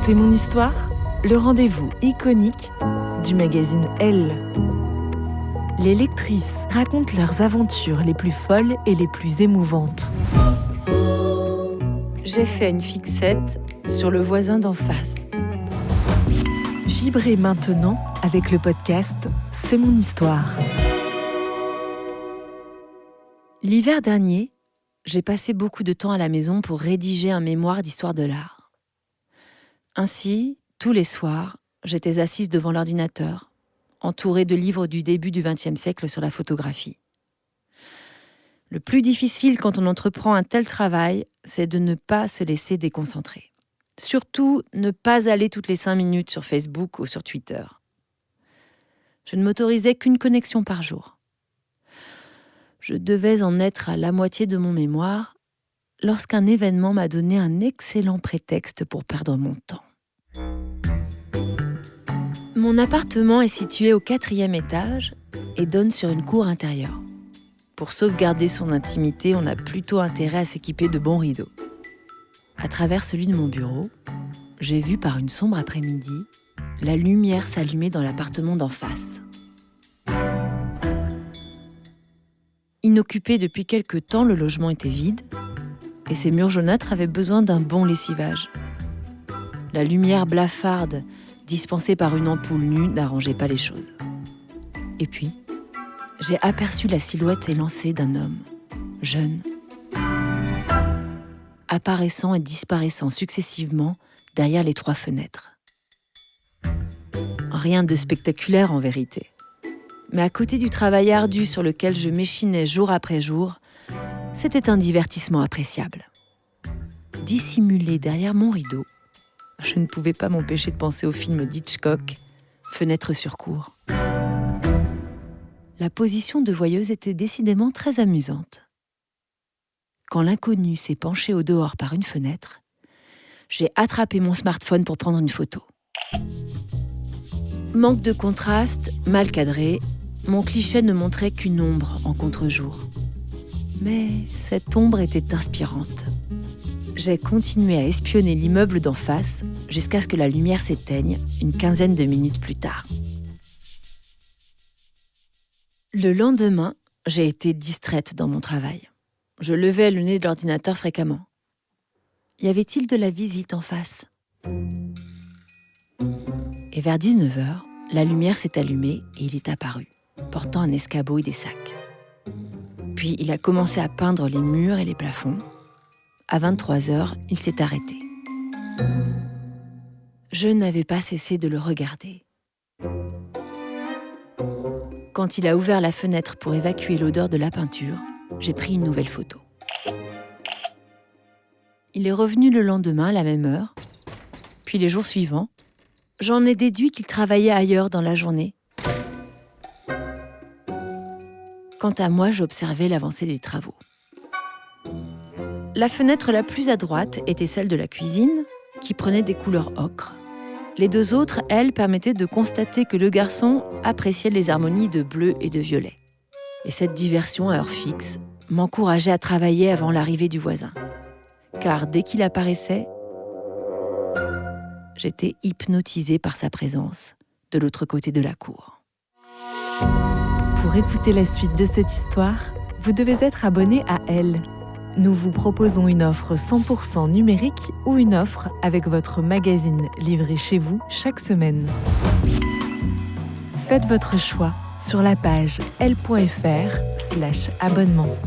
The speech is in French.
C'est mon histoire, le rendez-vous iconique du magazine Elle. Les lectrices racontent leurs aventures les plus folles et les plus émouvantes. J'ai fait une fixette sur le voisin d'en face. Vibrez maintenant avec le podcast C'est mon histoire. L'hiver dernier, j'ai passé beaucoup de temps à la maison pour rédiger un mémoire d'histoire de l'art. Ainsi, tous les soirs, j'étais assise devant l'ordinateur, entourée de livres du début du XXe siècle sur la photographie. Le plus difficile quand on entreprend un tel travail, c'est de ne pas se laisser déconcentrer. Surtout, ne pas aller toutes les 5 minutes sur Facebook ou sur Twitter. Je ne m'autorisais qu'une connexion par jour. Je devais en être à la moitié de mon mémoire lorsqu'un événement m'a donné un excellent prétexte pour perdre mon temps. Mon appartement est situé au 4e étage et donne sur une cour intérieure. Pour sauvegarder son intimité, on a plutôt intérêt à s'équiper de bons rideaux. À travers celui de mon bureau, j'ai vu par une sombre après-midi la lumière s'allumer dans l'appartement d'en face. Inoccupé depuis quelque temps, le logement était vide et ses murs jaunâtres avaient besoin d'un bon lessivage. La lumière blafarde dispensée par une ampoule nue n'arrangeait pas les choses. Et puis, j'ai aperçu la silhouette élancée d'un homme, jeune, apparaissant et disparaissant successivement derrière les 3 fenêtres. Rien de spectaculaire en vérité. Mais à côté du travail ardu sur lequel je m'échinais jour après jour, c'était un divertissement appréciable. Dissimulé derrière mon rideau, je ne pouvais pas m'empêcher de penser au film d'Hitchcock, Fenêtre sur cour. La position de voyeuse était décidément très amusante. Quand l'inconnu s'est penché au dehors par une fenêtre, j'ai attrapé mon smartphone pour prendre une photo. Manque de contraste, mal cadré, mon cliché ne montrait qu'une ombre en contre-jour. Mais cette ombre était inspirante. J'ai continué à espionner l'immeuble d'en face jusqu'à ce que la lumière s'éteigne une 15aine de minutes plus tard. Le lendemain, j'ai été distraite dans mon travail. Je levais le nez de l'ordinateur fréquemment. Y avait-il de la visite en face ? Et vers 19h, la lumière s'est allumée et il est apparu, portant un escabeau et des sacs. Puis il a commencé à peindre les murs et les plafonds. À 23h, il s'est arrêté. Je n'avais pas cessé de le regarder. Quand il a ouvert la fenêtre pour évacuer l'odeur de la peinture, j'ai pris une nouvelle photo. Il est revenu le lendemain à la même heure, puis les jours suivants. J'en ai déduit qu'il travaillait ailleurs dans la journée. Quant à moi, j'observais l'avancée des travaux. La fenêtre la plus à droite était celle de la cuisine, qui prenait des couleurs ocre. Les 2 autres, elles, permettaient de constater que le garçon appréciait les harmonies de bleu et de violet. Et cette diversion à heure fixe m'encourageait à travailler avant l'arrivée du voisin. Car dès qu'il apparaissait, j'étais hypnotisée par sa présence de l'autre côté de la cour. Pour écouter la suite de cette histoire, vous devez être abonné à Elle. Nous vous proposons une offre 100% numérique ou une offre avec votre magazine livré chez vous chaque semaine. Faites votre choix sur la page elle.fr/abonnement.